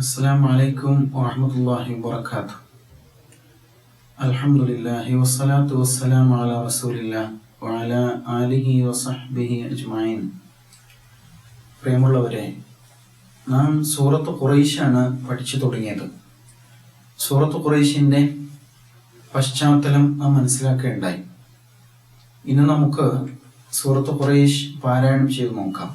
അസ്സലാമു അലൈക്കും വറഹ്മത്തുള്ളാഹി വബറകാതുഹു. അൽഹംദുലില്ലാഹി വസ്സലാത്തു വസ്സലാമു അലാ റസൂലില്ലാഹി വഅലാ ആലിഹി വസഹ്ബിഹി അജ്മഈൻ. പ്രിയമുള്ളവരെ, നാം സൂറത്ത് ഖുറൈശാണ് പഠിച്ചു തുടങ്ങിയത്. സൂറത്ത് ഖുറൈശിൻ്റെ പശ്ചാത്തലം നാം മനസ്സിലാക്കുകയുണ്ടായി. ഇന്ന് നമുക്ക് സൂറത്ത് ഖുറൈശ് പാരായണം ചെയ്ത് നോക്കാം.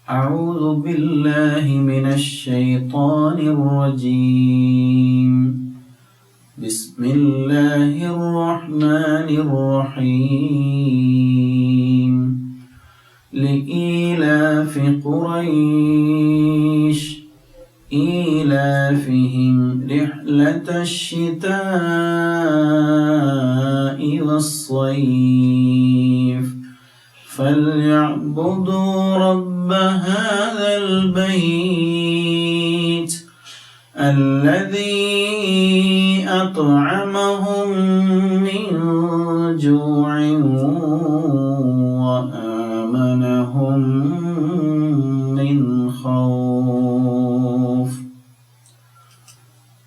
أعوذ بالله من الشيطان الرجيم. بسم الله الرحمن الرحيم. لإيلاف قريش إيلافهم رحلة الشتاء والصيف فليعبدوا رب هذا البيت الذي أطعمهم من جوع وآمنهم من خوف.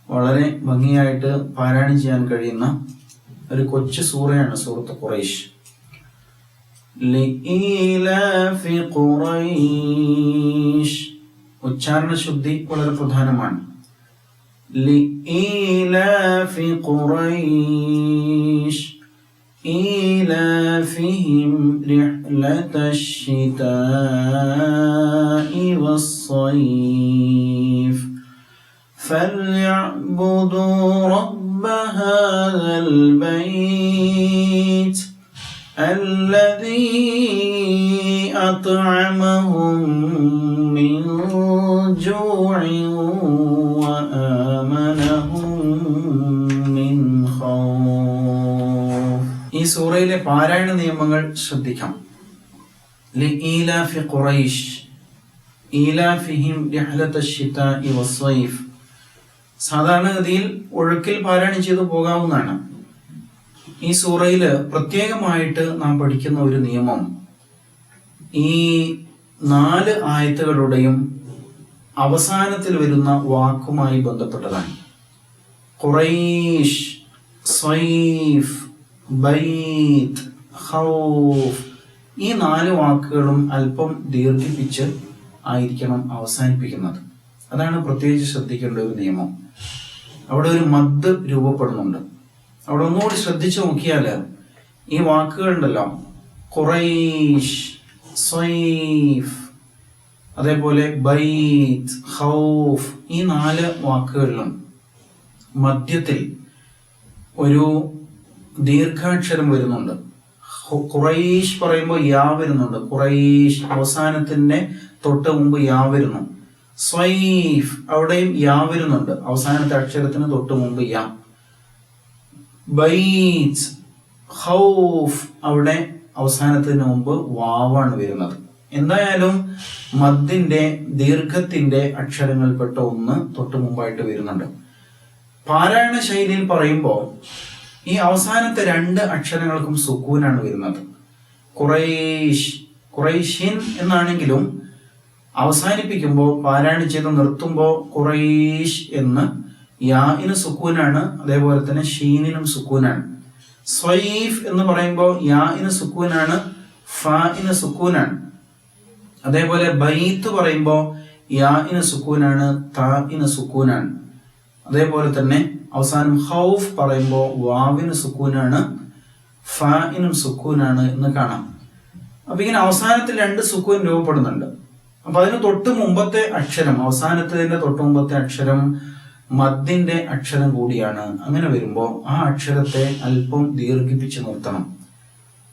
വളരെ ഭംഗിയായിട്ട് പാരായണം ചെയ്യാൻ കഴിയുന്ന ഒരു കൊച്ചു സൂറയാണ് സൂറത്ത് ഖുറൈശ്. لإيلاف قريش, ഉച്ചാരണ ശുദ്ധി വളരെ പ്രധാനമാണ്. لإيلاف قريش إيلافهم رحلة الشتاء والصيف فليعبدوا رب هذا البيت الذي أطعمهم من جوع وآمنهم من خوف. ഈ സൂറയിലെ പാരായണ നിയമങ്ങൾ ശ്രദ്ധിക്കാം. لإيلاف قريش إيلافهم رحلة الشتاء والصيف. സാധാരണഗതിയിൽ ഒഴുക്കിൽ പാരായണം ചെയ്തു പോകാവുന്നതാണ്. ഈ സൂറയിൽ പ്രത്യേകമായിട്ട് നാം പഠിക്കുന്ന ഒരു നിയമം ഈ 4 ആയത്തുകളുടെയും അവസാനത്തിൽ വരുന്ന വാക്കുമായി ബന്ധപ്പെട്ടതാണ്. ഖുറൈശ്, സ്വൈഫ്, ബൈത്ത്, ഖൗഫ്, ഈ 4 വാക്കുകളും അല്പം ദീർഘിപ്പിച്ച് ആയിരിക്കണം അവസാനിപ്പിക്കുന്നത്. അതാണ് പ്രത്യേകിച്ച് ശ്രദ്ധിക്കേണ്ട ഒരു നിയമം. അവിടെ ഒരു മദ് രൂപപ്പെടുന്നുണ്ട്. അവിടെ ഒന്നുകൂടി ശ്രദ്ധിച്ചു നോക്കിയാൽ ഈ വാക്കുകളുണ്ടല്ലോ, ഖുറൈശ്, സ്വൈഫ്, അതേപോലെ ബൈത്ത്, ഖൗഫ്, ഈ 4 വാക്കുകളിലും മധ്യത്തിൽ ഒരു ദീർഘാക്ഷരം വരുന്നുണ്ട്. ഖുറൈശ് പറയുമ്പോൾ യാ വരുന്നുണ്ട്. ഖുറൈശ് അവസാനത്തിന്റെ തൊട്ട് മുമ്പ് യാ വരുന്നു. സ്വൈഫ് അവിടെയും യാ വരുന്നുണ്ട്, അവസാനത്തെ അക്ഷരത്തിന് തൊട്ട് മുമ്പ് യാ. ബൈത്ത്, ഖൗഫ് അവിടെ അവസാനത്തിന് മുമ്പ് വാവാണ് വരുന്നത്. എന്തായാലും മദ്ദിന്റെ ദീർഘത്തിന്റെ അക്ഷരങ്ങൾപ്പെട്ട ഒന്ന് തൊട്ട് മുമ്പായിട്ട് വരുന്നുണ്ട്. പാരായണ ശൈലിയിൽ പറയുമ്പോൾ ഈ അവസാനത്തെ 2 അക്ഷരങ്ങൾക്കും സുക്കൂനാണ് വരുന്നത്. ഖുറൈശ്, ഖുറൈശിൻ എന്നാണെങ്കിലും അവസാനിപ്പിക്കുമ്പോൾ പാരായണം ചെയ്ത് നിർത്തുമ്പോൾ ഖുറൈശ് എന്ന് യാഇന് സുക്കൂനാണ്, അതേപോലെ തന്നെ ഷീനിനും സുക്കൂനാണ്. സ്വൈഫ് എന്ന് പറയുമ്പോൾ യാഇന് സുക്കൂനാണ്, ഫാഇന് സുക്കൂനാണ്. അതേപോലെ ബൈത്ത് പറയുമ്പോൾ യാഇന് സുക്കൂനാണ്, താഇന് സുക്കൂനാണ്. അതേപോലെ തന്നെ അവസാനം ഖൗഫ് പറയുമ്പോൾ വാവിന് സുക്കൂനാണ്, ഫാഇനും സുക്കൂനാണ് എന്ന് കാണാം. അപ്പൊ ഇങ്ങനെ അവസാനത്തിൽ 2 സുക്കൂൻ രൂപപ്പെടുന്നുണ്ട്. അപ്പൊ അതിന് തൊട്ട് മുമ്പത്തെ അക്ഷരം, അവസാനത്തതിന്റെ തൊട്ട് മുമ്പത്തെ അക്ഷരം മദ്ദിന്റെ അക്ഷരം കൂടിയാണ്. അങ്ങനെ വരുമ്പോൾ ആ അക്ഷരത്തെ അല്പം ദീർഘിപ്പിച്ച് നിർത്തണം.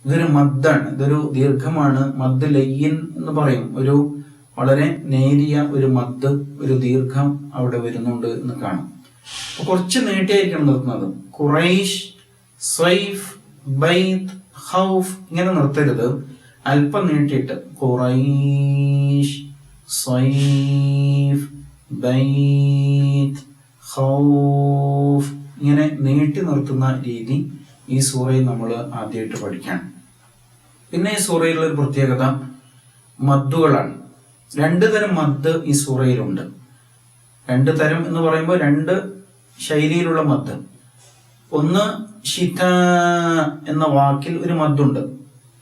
ഇതൊരു മദ്ദാണ്, ഇതൊരു ദീർഘമാണ്. മദ് ലയ്യിൻ എന്ന് പറയും. ഒരു വളരെ നേരിയ ഒരു മദ്, ഒരു ദീർഘം അവിടെ വരുന്നുണ്ട് എന്ന് കാണാം. അപ്പൊ കുറച്ച് നീട്ടിയായിരിക്കണം നിർത്തുന്നത്. ഖുറൈശ്, സ്വൈഫ്, ബൈത്ത്, ഖൗഫ് ഇങ്ങനെ നിർത്തരുത്. അല്പം നീട്ടിയിട്ട് ഖുറൈശ്, സ്വൈഫ്, ബൈത്ത്, ഖൗഫ് ഇങ്ങനെ നീട്ടി നിർത്തുന്ന രീതി ഈ സൂറയിൽ നമ്മൾ ആദ്യമായിട്ട് പഠിക്കാൻ. പിന്നെ ഈ സൂറയിലുള്ള ഒരു പ്രത്യേകത മദ്ദുകളാണ്. 2 തരം മദ് ഈ സൂറയിലുണ്ട്. രണ്ട് തരം എന്ന് പറയുമ്പോൾ രണ്ട് ശൈലിയിലുള്ള മദ്. ഒന്ന് ഷിത എന്ന വാക്കിൽ ഒരു മദ്ദുണ്ട്.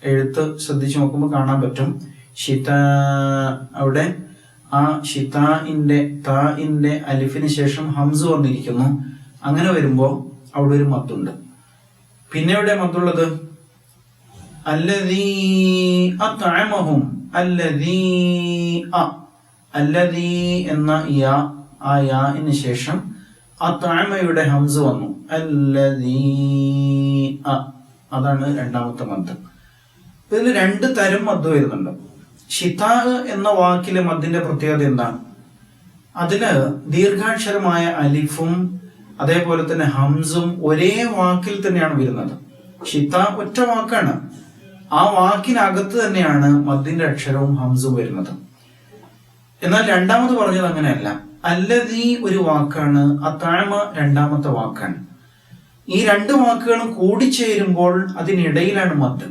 എഴുത്ത് ശ്രദ്ധിച്ചു നോക്കുമ്പോൾ കാണാൻ പറ്റും. ഷിത, അവിടെ ആ ഷിതാഇന്റെ താഇന്റെ അലിഫിന് ശേഷം ഹംസ് വന്നിരിക്കുന്നു. അങ്ങനെ വരുമ്പോൾ അവിടെ ഒരു മദ്ദുണ്ട്. പിന്നെ എവിടെ മദ്ദുള്ളത്? അല്ലദീ അത്അമഹും, അല്ലദീ അല്ലദീ എന്ന യാ, ആ യാഇന് ശേഷം അത്അമയുടെ ഹംസ് വന്നു. അല്ലദീ, അതാണ് രണ്ടാമത്തെ മദ്. ഇതിൽ രണ്ട് തരം മദ് വരുന്നുണ്ട്. ഷിതാ എന്ന വാക്കിലെ മദ്ദിന്റെ പ്രത്യേകത എന്താണ്? അതില് ദീർഘാക്ഷരമായ അലിഫും അതേപോലെ തന്നെ ഹംസും ഒരേ വാക്കിൽ തന്നെയാണ് വരുന്നത്. ഷിതാ ഒറ്റ വാക്കാണ്, ആ വാക്കിനകത്ത് തന്നെയാണ് മദ്ദിന്റെ അക്ഷരവും ഹംസും വരുന്നത്. എന്നാൽ രണ്ടാമത് പറഞ്ഞത് അങ്ങനെയല്ല. അല്ലദീ ഒരു വാക്കാണ്, അത്അമ രണ്ടാമത്തെ വാക്കാണ്. ഈ രണ്ട് വാക്കുകളും കൂടിച്ചേരുമ്പോൾ അതിനിടയിലാണ് മദ്.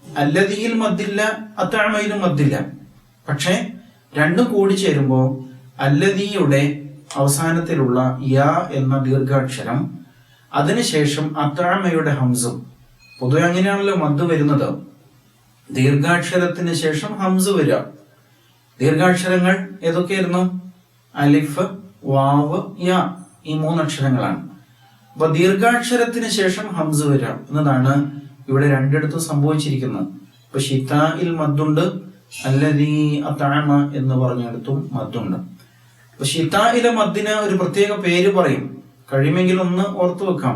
അല്ലദീയിൽ മദ്ദില്ല, അത്അമയിലും മദ്ദില്ല. പക്ഷെ രണ്ടും കൂടിച്ചേരുമ്പോൾ അല്ലദീയുടെ അവസാനത്തിലുള്ള യാ എന്ന ദീർഘാക്ഷരം, അതിനുശേഷം അത്അമയുടെ ഹംസും. പൊതുവെ അങ്ങനെയാണല്ലോ മദ് വരുന്നത്, ദീർഘാക്ഷരത്തിന് ശേഷം ഹംസ് വരിക. ദീർഘാക്ഷരങ്ങൾ ഏതൊക്കെയായിരുന്നു? അലിഫ്, വാവ്, യാ, ഈ മൂന്നക്ഷരങ്ങളാണ്. അപ്പൊ ദീർഘാക്ഷരത്തിന് ശേഷം ഹംസ് വരിക എന്നതാണ് ഇവിടെ രണ്ടിടത്തും സംഭവിച്ചിരിക്കുന്നത്. ഇപ്പൊ ഷിതാഇൽ മദ്ദുണ്ട്, അല്ലദീ അത്അമ എന്ന് പറഞ്ഞിടത്തും മദ്ദുണ്ട്. അപ്പൊ ഷിതാഇലെ മദ്ദിന് ഒരു പ്രത്യേക പേര് പറയും, കഴിയുമെങ്കിൽ ഒന്ന് ഓർത്തു വെക്കാം.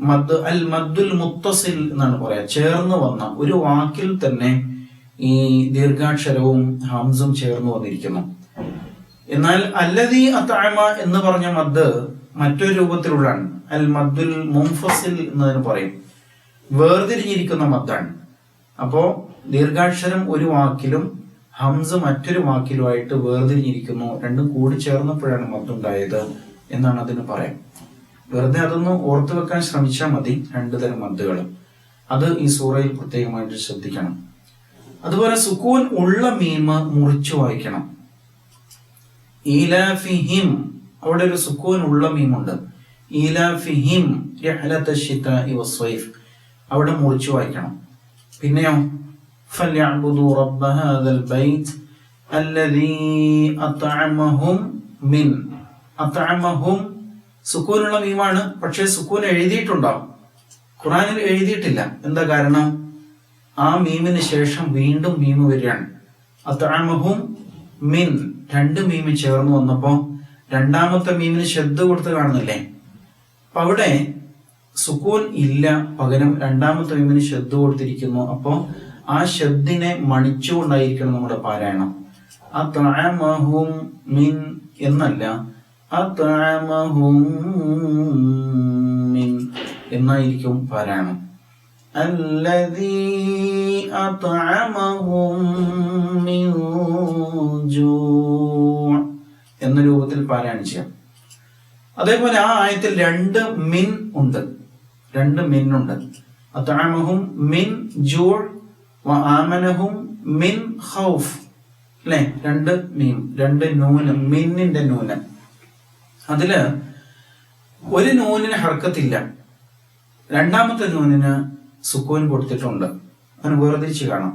മദ് അൽ മദ്ദുൽ മുത്തസിൽ എന്നാണ് പറയാ. ചേർന്ന് വന്ന ഒരു വാക്കിൽ തന്നെ ഈ ദീർഘാക്ഷരവും ഹംസും ചേർന്ന് വന്നിരിക്കുന്നു. എന്നാൽ അല്ലദീ അത്അമ എന്ന് പറഞ്ഞ മദ് മറ്റൊരു രൂപത്തിലുള്ളതാണ്. അൽ മദ്ദുൽ മുൻഫസിൽ എന്നതിന് പറയും, വേർതിരിഞ്ഞിരിക്കുന്ന മദ്ദാണ്. അപ്പോ ദീർഘാക്ഷരം ഒരു വാക്കിലും ഹംസ് മറ്റൊരു വാക്കിലുമായിട്ട് വേർതിരിഞ്ഞിരിക്കുന്നു. രണ്ടും കൂടി ചേർന്നപ്പോഴാണ് മദ്ദുണ്ടായത് എന്നാണ് അതിന് പറയാം. വെറുതെ അതൊന്ന് ഓർത്തു വെക്കാൻ ശ്രമിച്ചാൽ മതി. രണ്ടു തരം മദ്ദുകൾ, അത് ഈ സൂറയിൽ പ്രത്യേകമായിട്ട് ശ്രദ്ധിക്കണം. അതുപോലെ സുക്കൂൻ ഉള്ള മീമ് മുറിച്ചു വായിക്കണം. ഈലാഫിഹിം, അവിടെ ഒരു സുക്കൂൻ ഉള്ള മീമുണ്ട്. ഈലാഫിഹിം റിഹ്ലത ശിതാഇ വസ്സൈഫ്, അവിടെ മുറിച്ചു വായിക്കണം. പിന്നെയോ ഫല്യഅ്ബുദു റബ്ബ ഹാദൽ ബൈത്ത് അല്ലദീ അത്അമഹും മിൻ. അത്അമഹും സുക്കൂനുള്ള മീമാണ്, പക്ഷേ സുക്കൂൻ എഴുതിയിട്ടുണ്ടാവും, ഖുർആനിൽ എഴുതിയിട്ടില്ല. എന്താ കാരണം? ആ മീമിന് ശേഷം വീണ്ടും മീമ് വരികയാണ്. അത്അമഹും മിൻ, രണ്ട് മീമ് ചേർന്ന് വന്നപ്പോ രണ്ടാമത്തെ മീമിന് ശബ്ദ കൊടുത്ത് കാണുന്നില്ലേ? അപ്പൊ അവിടെ സുക്കൂൻ ഇല്ല, പകരം രണ്ടാമത്തെ മീമിന് ശബ്ദ കൊടുത്തിരിക്കുന്നു. അപ്പോ ആ ശബ്ദിനെ മണിച്ചുകൊണ്ടായിരിക്കണം നമ്മുടെ പാരായണം. അത്അമഹും മിൻ എന്നല്ല, അത്അമഹും മിൻ എന്നായിരിക്കും പാരായണം. അല്ലദീ അത്അമഹും മിൻ ജൂ' എന്ന രൂപത്തിൽ പാരായണം ചെയ്യാം. അതേപോലെ ആ ആയത്തിൽ രണ്ട് മിൻ ഉണ്ട്, രണ്ട് മിന്നുണ്ട്. അത്അമഹും മിൻ ജൂ' വ ആമനഹും മിൻ ഖൗഫ്, അല്ലെ? രണ്ട് മീം, രണ്ട് നൂന്, മിന്നിന്റെ നൂന്. അതില് ഒരു നൂനിന് ഹർക്കത്തില്ല, രണ്ടാമത്തെ നൂനിന് സുക്കൂൻ കൊടുത്തിട്ടുണ്ട്. അതിന് വേർതിരിച്ച് കാണാം.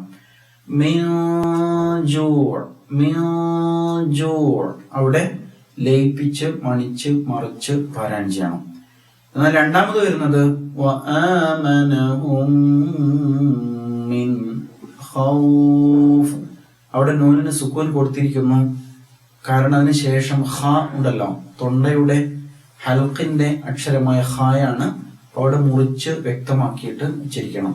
അവിടെ ലയിപ്പിച്ച് മണിച്ച് മറിച്ച് പാരായണം ചെയ്യണം. എന്നാൽ രണ്ടാമത് വരുന്നത് അവിടെ നൂനിന് സുക്കൂൻ കൊടുത്തിരിക്കുന്നു. കാരണം അതിന് ശേഷം ഹ ഉണ്ടല്ലോ, തൊണ്ടയുടെ ഹൽക്കിന്റെ അക്ഷരമായ ഹായാണ്. അവിടെ മുറിച്ച് വ്യക്തമാക്കിയിട്ട് ഉച്ചരിക്കണം.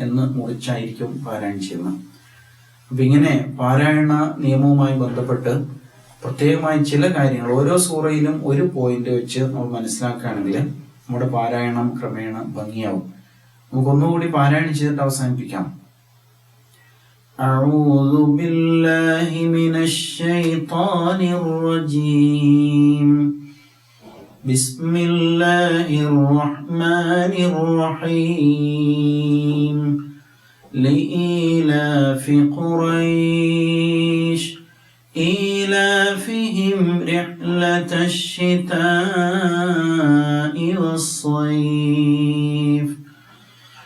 എന്ന് മുറിച്ചായിരിക്കും പാരായണം ചെയ്യുന്നത്. അപ്പൊ ഇങ്ങനെ പാരായണ നിയമവുമായി ബന്ധപ്പെട്ട് പ്രത്യേകമായി ചില കാര്യങ്ങൾ ഓരോ സൂറയിലും ഒരു പോയിന്റ് വെച്ച് നമ്മൾ മനസ്സിലാക്കുകയാണെങ്കിൽ നമ്മുടെ പാരായണം ക്രമേണ ഭംഗിയാവും. നമുക്കൊന്നുകൂടി പാരായണം ചെയ്തിട്ട് അവസാനിപ്പിക്കാം. أعوذ بالله من الشيطان الرجيم بسم الله الرحمن الرحيم لإيلاف قريش إيلافهم رحلة الشتاء والصيف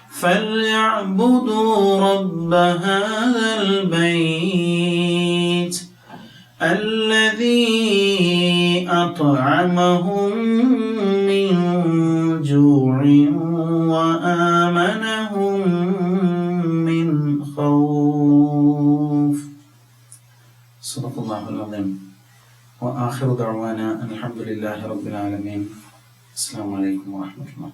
فليعبدوا رب هذا البيت الذي أطعمهم من جوع وآمنهم من خوف. صدق الله العظيم. وآخر دعوانا أن الحمد لله رب العالمين. السلام عليكم ورحمة الله.